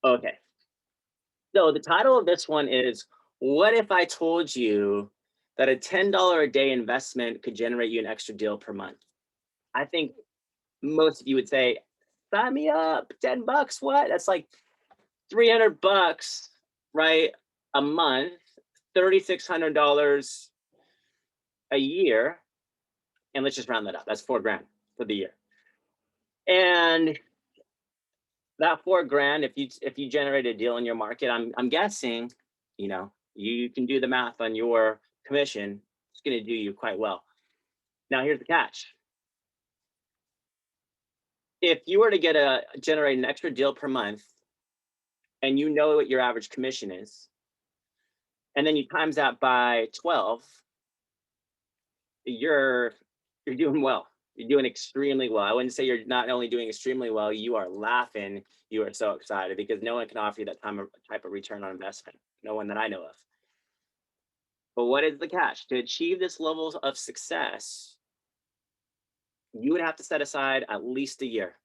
Okay. So the title of this one is, what if I told you that a $10 a day investment could generate you an extra deal per month? I think most of you would say, sign me up, 10 bucks, what? That's like 300 bucks, right? A month, $3,600 a year. And let's just round that up. That's 4 grand for the year. And that 4 grand, if you generate a deal in your market, I'm guessing, you can do the math on your commission. It's going to do you quite well. Now, here's the catch: if you were to generate an extra deal per month, and you know what your average commission is, and then you times that by 12, you're you're doing well. You're doing extremely well. I wouldn't say you're not only doing extremely well, you are laughing. You are so excited because no one can offer you that type of return on investment. No one that I know of. But what is the catch? To achieve this level of success, you would have to set aside at least a year.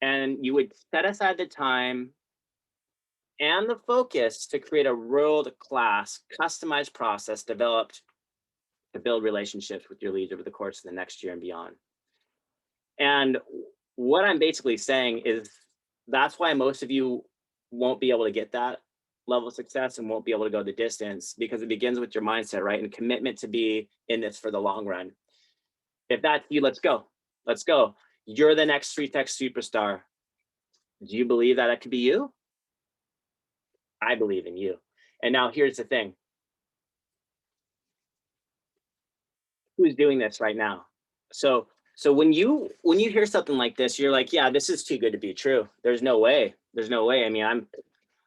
And you would set aside the time and the focus to create a world class, customized process developed to build relationships with your leads over the course of the next year and beyond. And what I'm basically saying is that's why most of you won't be able to get that level of success and won't be able to go the distance, because it begins with your mindset, right? And commitment to be in this for the long run. If that's you, let's go. Let's go. You're the next StreetText superstar. Do you believe that it could be you? I believe in you. And now here's the thing: who's doing this right now? So when you hear something like this, you're like, yeah, this is too good to be true. There's no way. There's no way. I mean,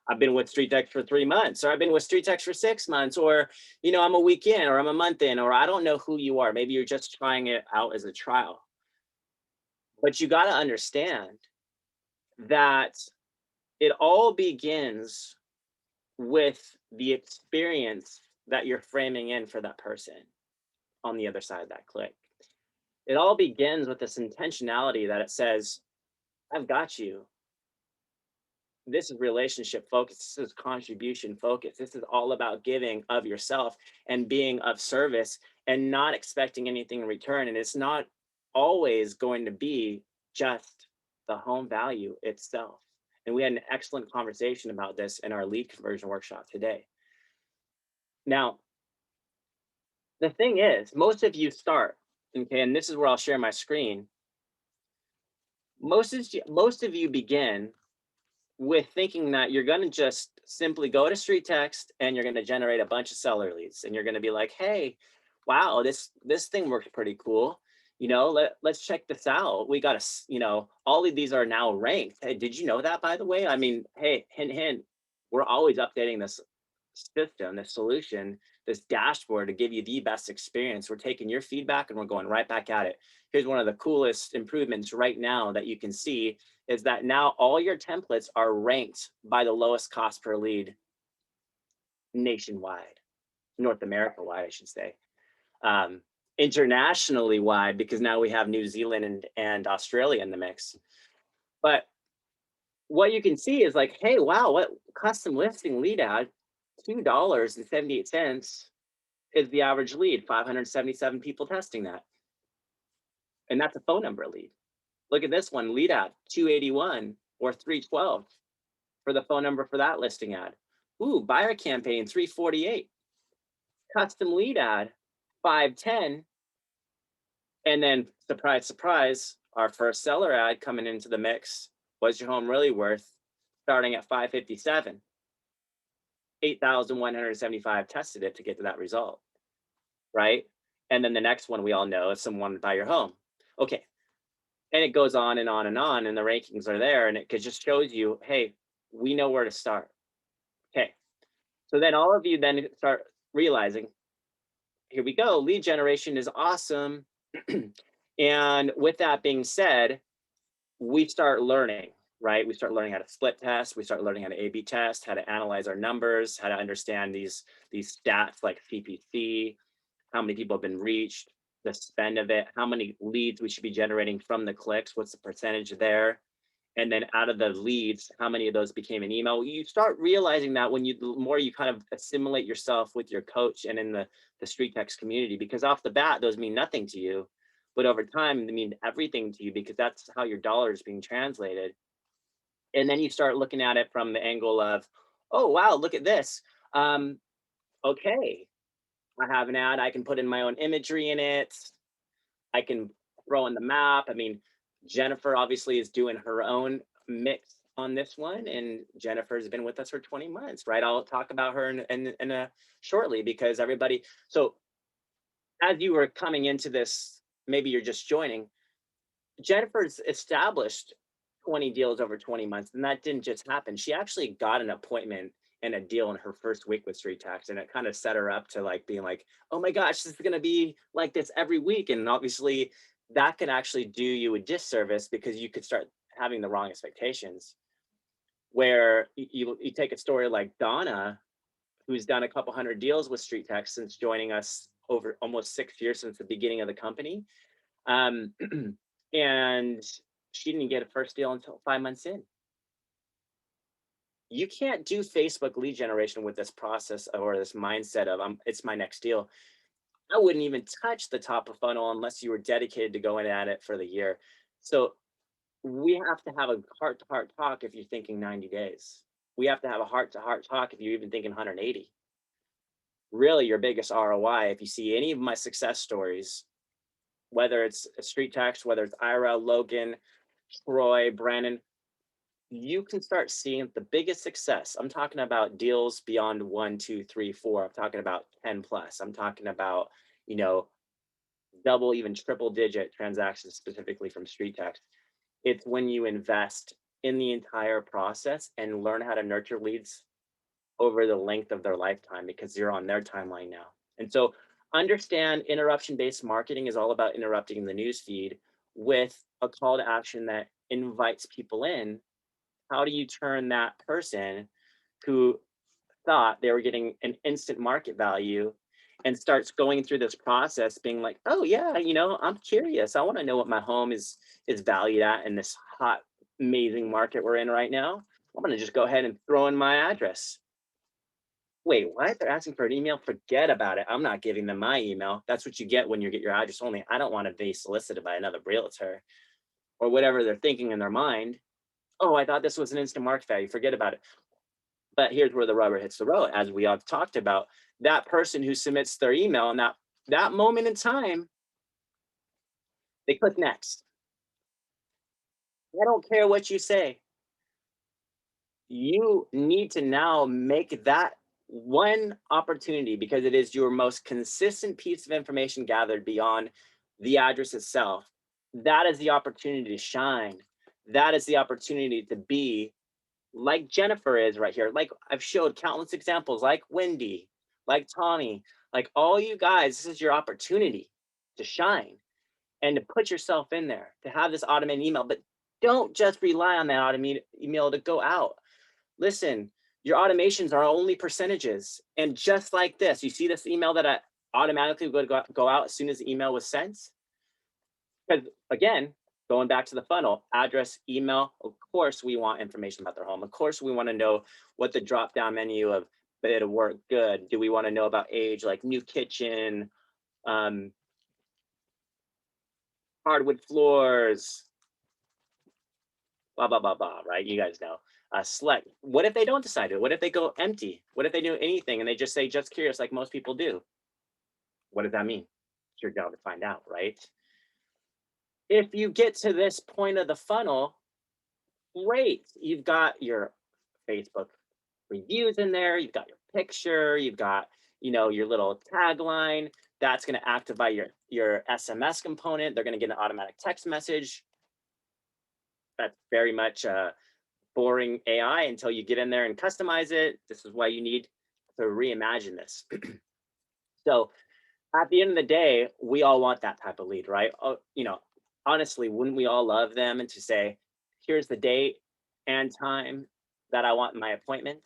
I've been with StreetText for 3 months, or I've been with StreetText for 6 months, or I'm a week in, or I'm a month in, or I don't know who you are. Maybe you're just trying it out as a trial. But you got to understand that it all begins with the experience that you're framing in for that person on the other side of that click. It all begins with this intentionality that it says, I've got you. This is relationship focus. This is contribution focus. This is all about giving of yourself and being of service and not expecting anything in return. And it's not always going to be just the home value itself. And we had an excellent conversation about this in our lead conversion workshop today. Now, the thing is, most of you start, okay, and this is where I'll share my screen. Most of you begin with thinking that you're going to just simply go to StreetText and you're going to generate a bunch of seller leads, and you're going to be like, hey, wow, this thing works pretty cool. Let's check this out. We got all of these are now ranked. Hey, did you know that, by the way? I mean, hey, hint hint, we're always updating this system, this solution, this dashboard to give you the best experience. We're taking your feedback and we're going right back at it. Here's one of the coolest improvements right now that you can see is that now all your templates are ranked by the lowest cost per lead nationwide, North America wide, I should say. Internationally wide, because now we have New Zealand and Australia in the mix. But what you can see is like, hey, wow, what custom listing lead ad, $2.78 is the average lead, 577 people testing that. And that's a phone number lead. Look at this one, lead ad, 281 or 312 for the phone number for that listing ad. Ooh, buyer campaign, 348. Custom lead ad, 510. And then, surprise, surprise, our first seller ad coming into the mix, what's your home really worth, starting at 557. 8,175 tested it to get to that result, right? And then the next one we all know is someone to buy your home. Okay. And it goes on and on and on, and the rankings are there, and it just shows you, hey, we know where to start. Okay. So then all of you then start realizing, here we go, lead generation is awesome. And with that being said, we start learning, right? We start learning how to split test. We start learning how to A/B test, how to analyze our numbers, how to understand these stats like CPC, how many people have been reached, the spend of it, how many leads we should be generating from the clicks, what's the percentage there. And then out of the leads, how many of those became an email? You start realizing that when the more you kind of assimilate yourself with your coach and in the street text community, because off the bat, those mean nothing to you. But over time, they mean everything to you because that's how your dollar is being translated. And then you start looking at it from the angle of, oh, wow, look at this. Um, okay, I have an ad. I can put in my own imagery in it. I can throw in the map. I mean, Jennifer obviously is doing her own mix on this one, and Jennifer's been with us for 20 months, right? I'll talk about her in a shortly because everybody. So as you were coming into this, maybe you're just joining. Jennifer's established 20 deals over 20 months, and that didn't just happen. She actually got an appointment and a deal in her first week with Street Tax, and it kind of set her up to like being like, oh my gosh, this is going to be like this every week. And obviously, that can actually do you a disservice because you could start having the wrong expectations. Where you take a story like Donna, who's done a couple hundred deals with Street Tax since joining us over almost 6 years since the beginning of the company. Um, and she didn't get a first deal until 5 months in. You can't do Facebook lead generation with this process or this mindset of it's my next deal. I wouldn't even touch the top of funnel unless you were dedicated to going at it for the year. So we have to have a heart to heart talk if you're thinking 90 days. We have to have a heart to heart talk if you're even thinking 180. Really, your biggest ROI, if you see any of my success stories, whether it's a Street Text, whether it's Ira, Logan, Troy, Brandon, you can start seeing the biggest success. I'm talking about deals beyond one, two, three, four. I'm talking about 10 plus. I'm talking about, you know, double, even triple digit transactions specifically from Street Text. It's when you invest in the entire process and learn how to nurture leads over the length of their lifetime because you're on their timeline now. And so understand interruption based marketing is all about interrupting the news feed with a call to action that invites people in. How do you turn that person who thought they were getting an instant market value and starts going through this process being like, oh yeah, I'm curious. I want to know what my home is valued at in this hot, amazing market we're in right now. I'm going to just go ahead and throw in my address. Wait, what? They're asking for an email? Forget about it. I'm not giving them my email. That's what you get when you get your address only. I don't want to be solicited by another realtor or whatever they're thinking in their mind. Oh, I thought this was an instant market value. Forget about it. But here's where the rubber hits the road, as we all talked about. That person who submits their email and that moment in time, they click next. I don't care what you say. You need to now make that one opportunity because it is your most consistent piece of information gathered beyond the address itself. That is the opportunity to shine. That is the opportunity to be like Jennifer is right here. Like I've showed countless examples, like Wendy, like Tawny, like all you guys, this is your opportunity to shine and to put yourself in there, to have this automated email. But don't just rely on that automated email to go out. Listen, your automations are only percentages. And just like this, you see this email that I automatically would go out as soon as the email was sent? Because again, going back to the funnel, address, email, of course we want information about their home. Of course we want to know what the drop down menu of bit of work, good. Do we want to know about age, like new kitchen, um, hardwood floors, blah, blah, blah, blah, right? You guys know. Select. What if they don't decide it? What if they go empty? What if they do anything and they just say, just curious, like most people do? What does that mean? It's your job to find out, right? If you get to this point of the funnel, great. You've got your Facebook reviews in there. You've got your picture. You've got, your little tagline. That's going to activate your SMS component. They're going to get an automatic text message. That's very much boring AI until you get in there and customize it. This is why you need to reimagine this. So at the end of the day, we all want that type of lead, right? Oh, honestly, wouldn't we all love them and to say, here's the date and time that I want my appointment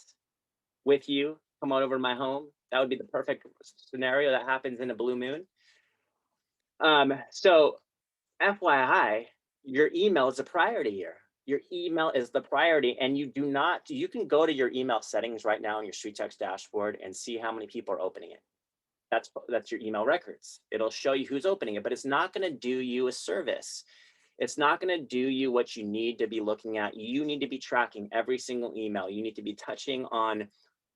with you. Come on over to my home. That would be the perfect scenario that happens in a blue moon. So FYI, your email is a priority here. Your email is the priority, and you do not, you can go to your email settings right now in your StreetText dashboard and see how many people are opening it. That's your email records. It'll show you who's opening it, but it's not going to do you a service. It's not going to do you what you need to be looking at. You need to be tracking every single email. You need to be touching on,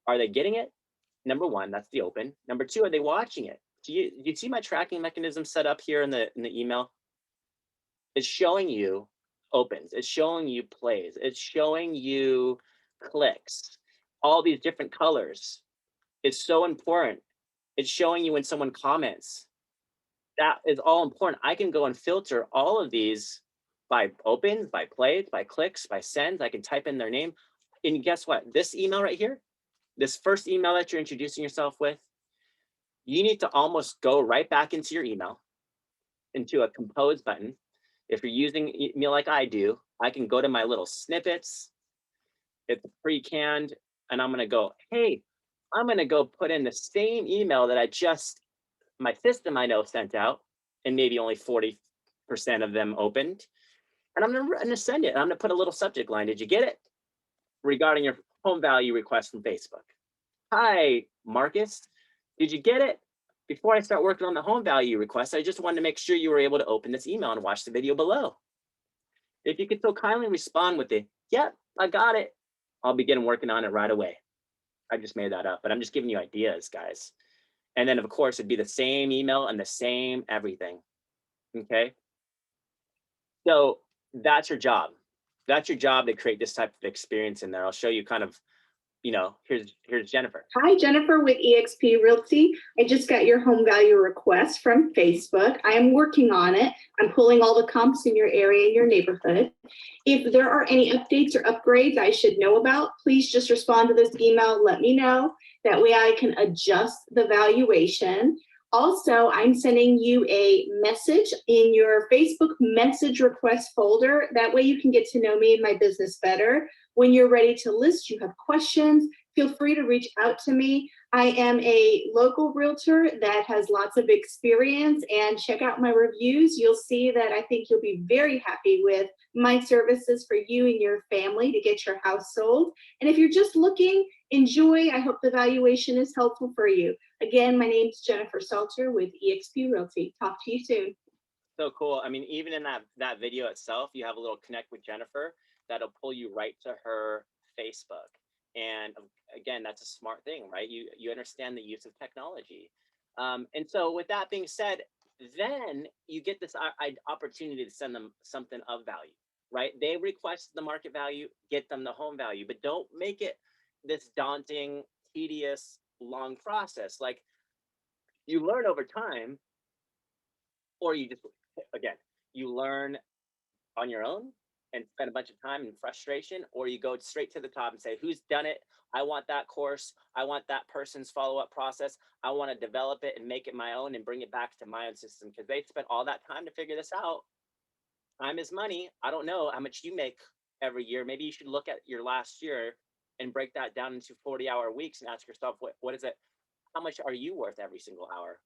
are they getting it? Number one, that's the open. Number two, are they watching it? Do you see my tracking mechanism set up here in the email? It's showing you opens, it's showing you plays, it's showing you clicks, all these different colors. It's so important. It's showing you when someone comments. That is all important. I can go and filter all of these by opens, by plays, by clicks, by sends. I can type in their name. And guess what? This email right here, this first email that you're introducing yourself with, you need to almost go right back into your email, into a compose button. If you're using email like I do, I can go to my little snippets. It's pre-canned, and I'm gonna go, hey, I'm gonna go put in the same email that my system I know sent out, and maybe only 40% of them opened. And I'm gonna send it. I'm gonna put a little subject line. Did you get it? Regarding your home value request from Facebook. Hi, Marcus. Did you get it? Before I start working on the home value request, I just wanted to make sure you were able to open this email and watch the video below. If you could so kindly respond with the, yep, I got it, I'll begin working on it right away. I just made that up, but I'm just giving you ideas, guys. And then of course, it'd be the same email and the same everything, okay? So that's your job. That's your job to create this type of experience in there. I'll show you kind of, here's Jennifer. Hi, Jennifer with eXp Realty. I just got your home value request from Facebook. I am working on it. I'm pulling all the comps in your area, in your neighborhood. If there are any updates or upgrades I should know about, please just respond to this email. Let me know. That way I can adjust the valuation. Also, I'm sending you a message in your Facebook message request folder. That way you can get to know me and my business better. When you're ready to list, you have questions, feel free to reach out to me. I am a local realtor that has lots of experience, and check out my reviews. You'll see that I think you'll be very happy with my services for you and your family to get your house sold. And if you're just looking, enjoy. I hope the valuation is helpful for you. Again, my name is Jennifer Salter with eXp Realty. Talk to you soon. So cool. I mean, even in that video itself, you have a little connect with Jennifer that'll pull you right to her Facebook. And again, that's a smart thing, right? You understand the use of technology. And so with that being said, then you get this opportunity to send them something of value, right? They request the market value, get them the home value, but don't make it this daunting, tedious, long process. Like, you learn over time, or you learn on your own and spend a bunch of time in frustration, or you go straight to the top and say, who's done it? I want that course. I want that person's follow-up process. I want to develop it and make it my own and bring it back to my own system, because they spent all that time to figure this out. Time is money. I don't know how much you make every year. Maybe you should look at your last year and break that down into 40-hour weeks and ask yourself, what is it? How much are you worth every single hour?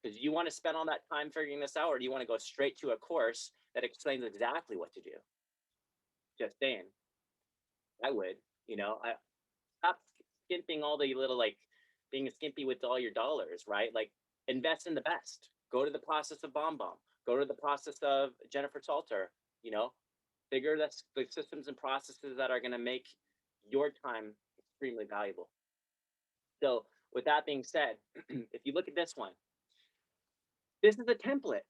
Because you want to spend all that time figuring this out, or do you want to go straight to a course that explains exactly what to do? Just saying. I would, I stop skimping all the little, like, being skimpy with all your dollars, right? Like, invest in the best. Go to the process of Bomb. Go to the process of Jennifer Salter, figure the systems and processes that are going to make your time extremely valuable. So with that being said, if you look at this one, this is a template.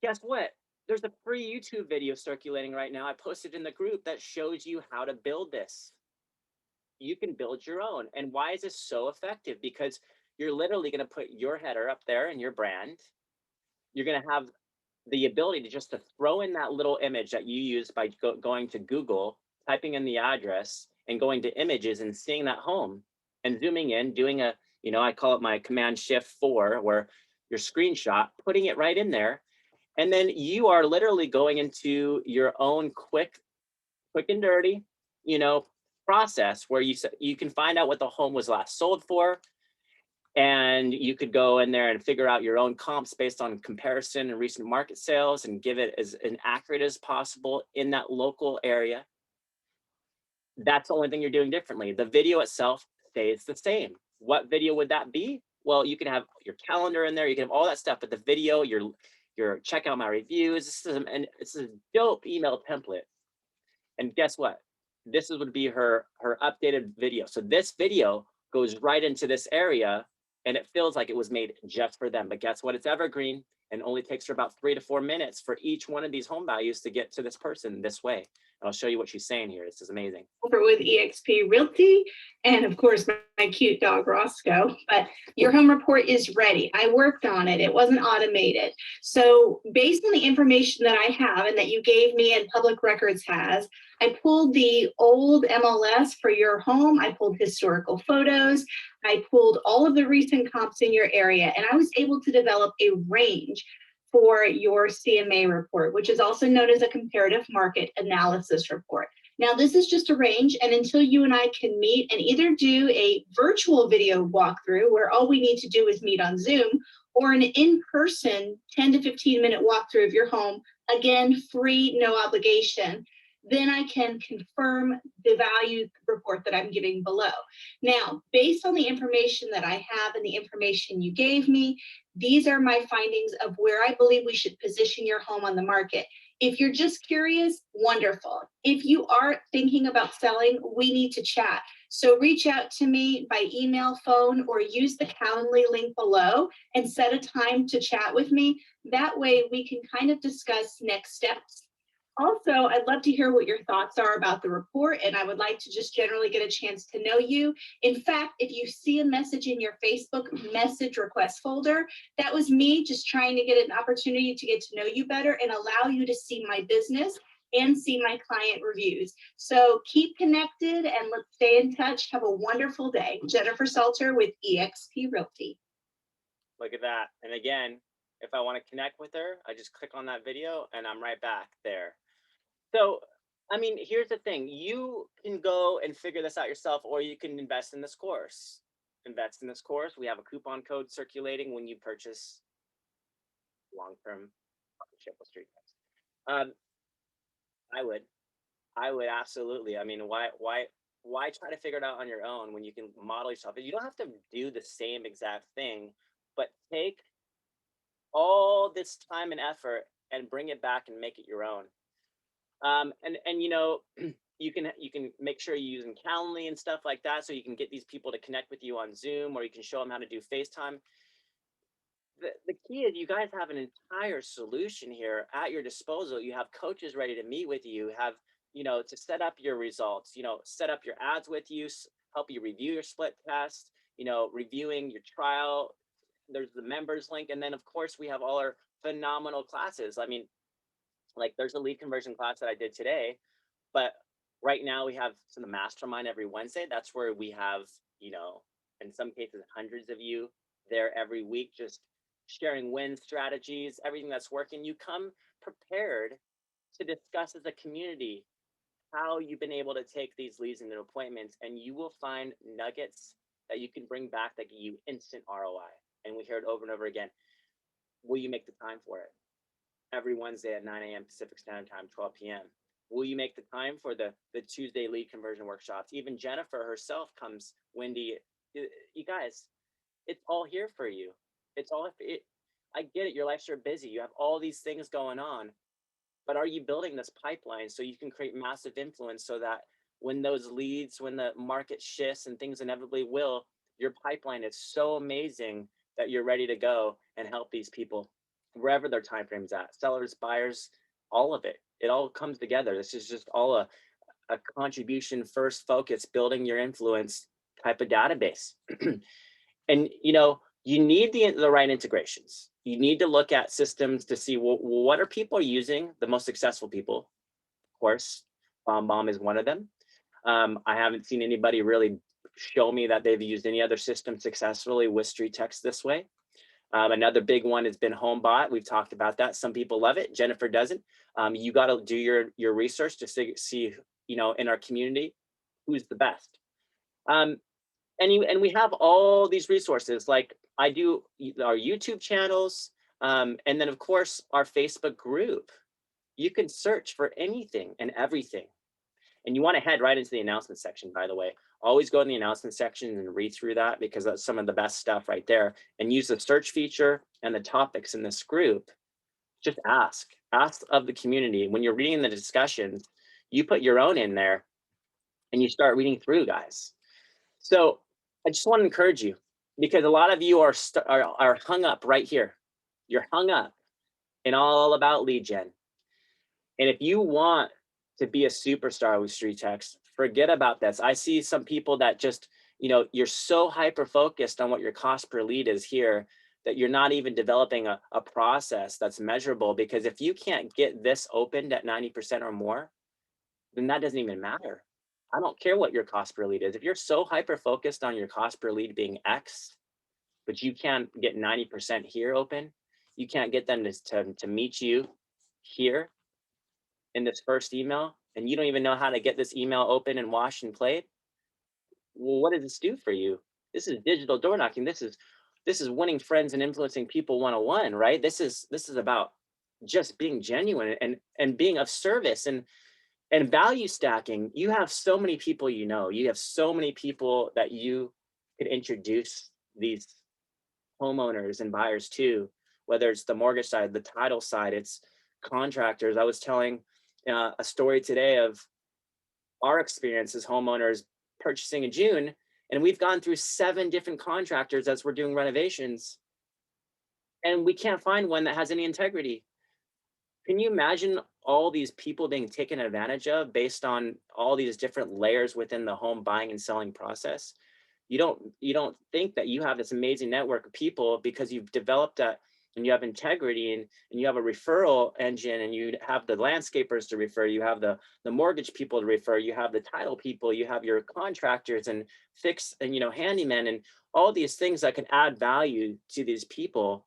Guess what? There's a free YouTube video circulating right now. I posted in the group that shows you how to build this. You can build your own. And why is this so effective? Because you're literally going to put your header up there and your brand. You're going to have the ability to just throw in that little image that you use by going to Google, typing in the address, and going to images and seeing that home and zooming in, doing I call it my Command Shift 4, where your screenshot, putting it right in there. And then you are literally going into your own quick and dirty, process where you can find out what the home was last sold for. And you could go in there and figure out your own comps based on comparison and recent market sales and give it as accurate as possible in that local area. That's the only thing you're doing differently. The video itself stays the same. What video would that be? Well, you can have your calendar in there, you can have all that stuff, but the video, your check out my reviews, and it's a dope email template. And guess what? This is would be her updated video. So this video goes right into this area and it feels like it was made just for them. But guess what? It's evergreen and only takes her about 3 to 4 minutes for each one of these home values to get to this person this way. And I'll show you what she's saying here. This is amazing. Over with eXp Realty, and of course my cute dog Roscoe. But your home report is ready. I worked on it. It wasn't automated. So based on the information that I have and that you gave me and Public Records has, I pulled the old MLS for your home. I pulled historical photos. I pulled all of the recent comps in your area, and I was able to develop a range for your CMA report, which is also known as a comparative market analysis report. Now, this is just a range, and until you and I can meet and either do a virtual video walkthrough where all we need to do is meet on Zoom, or an in-person 10 to 15-minute walkthrough of your home, again, free, no obligation, then I can confirm the value report that I'm giving below. Now, based on the information that I have and the information you gave me, these are my findings of where I believe we should position your home on the market. If you're just curious, wonderful. If you are thinking about selling, we need to chat. So reach out to me by email, phone, or use the Calendly link below and set a time to chat with me. That way we can kind of discuss next steps. Also, I'd love to hear what your thoughts are about the report, and I would like to just generally get a chance to know you. In fact, if you see a message in your Facebook message request folder, that was me just trying to get an opportunity to get to know you better and allow you to see my business and see my client reviews. So keep connected and let's stay in touch. Have a wonderful day. Jennifer Salter with eXp Realty. Look at that. And again, if I want to connect with her, I just click on that video and I'm right back there. So, I mean, here's the thing. You can go and figure this out yourself, or you can invest in this course. Invest in this course. We have a coupon code circulating when you purchase long-term partnership with StreetText. I would absolutely. I mean, why try to figure it out on your own when you can model yourself? You don't have to do the same exact thing, but take all this time and effort and bring it back and make it your own. And you know, you can make sure you're using Calendly and stuff like that, so you can get these people to connect with you on Zoom, or you can show them how to do FaceTime. The key is you guys have an entire solution here at your disposal. You have coaches ready to meet with you, have, you know, to set up your results, you know, set up your ads with you, help you review your split test, you know, reviewing your trial. There's the members link. And then of course we have all our phenomenal classes. I mean, like there's a lead conversion class that I did today, but right now we have the mastermind every Wednesday. That's where we have, you know, in some cases, hundreds of you there every week, just sharing win strategies, everything that's working. You come prepared to discuss as a community how you've been able to take these leads into appointments, and you will find nuggets that you can bring back that give you instant ROI. And we hear it over and over again. Will you make the time for it? Every Wednesday at 9 a.m. Pacific Standard Time, 12 p.m. Will you make the time for the Tuesday lead conversion workshops? Even Jennifer herself comes, Wendy. You guys, it's all here for you. It's all, I get it. Your life's so busy. You have all these things going on, but are you building this pipeline so you can create massive influence so that when those leads, when the market shifts and things inevitably will, your pipeline is so amazing that you're ready to go and help these people wherever their time frame's at, sellers, buyers, all of it. It all comes together. This is just all a contribution first focus, building your influence type of database. And you know, you need the right integrations. You need to look at systems to see, well, what are people using, the most successful people. Of course, BombBomb is one of them. I haven't seen anybody really show me that they've used any other system successfully with StreetText this way. Another big one has been HomeBot. We've talked about that. Some people love it. Jennifer doesn't. You got to do your research to see, you know, in our community, who's the best. And we have all these resources. Like I do our YouTube channels, and then of course our Facebook group. You can search for anything and everything. And you want to head right into the announcement section, by the way. Always go in the announcement section and read through that, because that's some of the best stuff right there. And use the search feature and the topics in this group. Just ask of the community. When you're reading the discussions, you put your own in there and you start reading through, guys. So I just want to encourage you, because a lot of you are hung up right here. You're hung up in all about lead gen. And if you want to be a superstar with StreetText, forget about this. I see some people that just, you're so hyper focused on what your cost per lead is here, that you're not even developing a process that's measurable. Because if you can't get this opened at 90% or more, then that doesn't even matter. I don't care what your cost per lead is. If you're so hyper focused on your cost per lead being X, but you can't get 90% here open, you can't get them to meet you here in this first email, and you don't even know how to get this email open and washed and played, well, what does this do for you? This is digital door knocking. This is winning friends and influencing people 101, right? This is about just being genuine and being of service and value stacking. You have so many people, you have so many people that you could introduce these homeowners and buyers to, whether it's the mortgage side, the title side, it's contractors. I was telling a story today of our experience as homeowners purchasing in June, and we've gone through 7 different contractors as we're doing renovations, and we can't find one that has any integrity. Can you imagine all these people being taken advantage of based on all these different layers within the home buying and selling process? You don't think that you have this amazing network of people because you've developed that, and you have integrity, and you have a referral engine, and you have the landscapers to refer, you have the mortgage people to refer, you have the title people, you have your contractors and fix and handymen, and all these things that can add value to these people.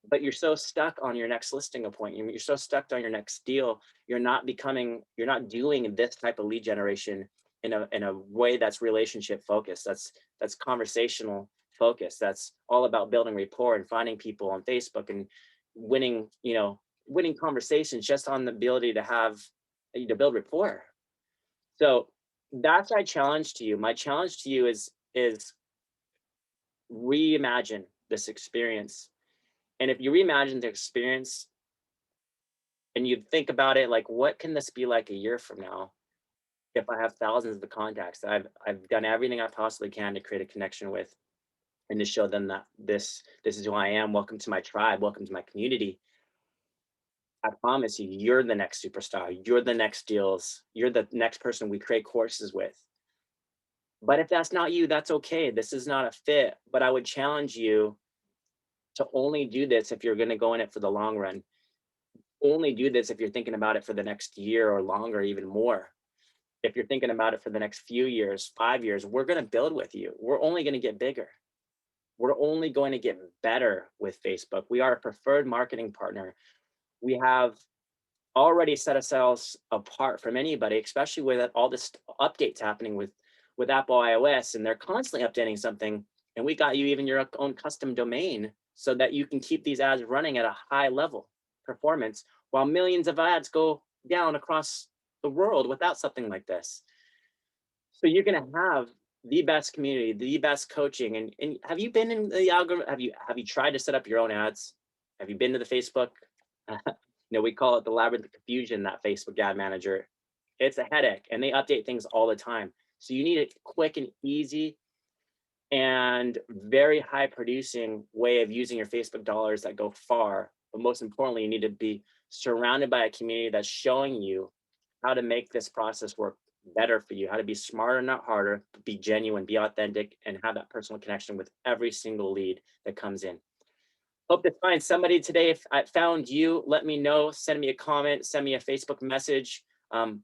But you're so stuck on your next listing appointment, you're so stuck on your next deal, you're not doing this type of lead generation in a way that's relationship focused, that's conversational focused, that's all about building rapport and finding people on Facebook and winning, winning conversations just on the ability to build rapport. So that's my challenge to you. My challenge to you is reimagine this experience. And if you reimagine the experience and you think about it, like, what can this be like a year from now if I have thousands of contacts? I've done everything I possibly can to create a connection with, and to show them that this is who I am. Welcome to my tribe. Welcome to my community. I promise you, you're the next superstar. You're the next deals. You're the next person we create courses with. But if that's not you, that's okay. This is not a fit. But I would challenge you to only do this if you're going to go in it for the long run. Only do this if you're thinking about it for the next year or longer, even more. If you're thinking about it for the next few years, 5 years, we're going to build with you. We're only going to get bigger. We're only going to get better with Facebook. We are a preferred marketing partner. We have already set ourselves apart from anybody, especially with all this updates happening with Apple iOS, and they're constantly updating something. And we got you even your own custom domain so that you can keep these ads running at a high level performance, while millions of ads go down across the world without something like this. So you're going to have the best community, the best coaching. And have you been in the algorithm? Have you tried to set up your own ads? Have you been to the Facebook? We call it the labyrinth of confusion, that Facebook ad manager. It's a headache, and they update things all the time. So you need a quick and easy and very high producing way of using your Facebook dollars that go far. But most importantly, you need to be surrounded by a community that's showing you how to make this process work better for you, how to be smarter, not harder, be genuine, be authentic, and have that personal connection with every single lead that comes in. Hope to find somebody today. If I found you, let me know, send me a comment, send me a Facebook message. I'm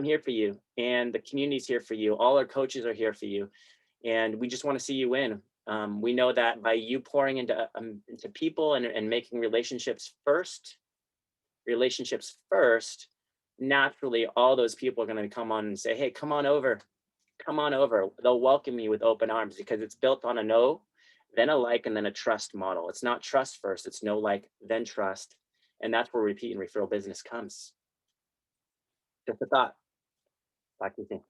here for you, and the community's here for you. All our coaches are here for you, and we just want to see you win. We know that by you pouring into people and making relationships first, naturally, all those people are going to come on and say, hey, come on over. Come on over. They'll welcome you with open arms, because it's built on a know, then a like, and then a trust model. It's not trust first. It's know, like, then trust. And that's where repeat and referral business comes. Just a thought. Talk to you soon.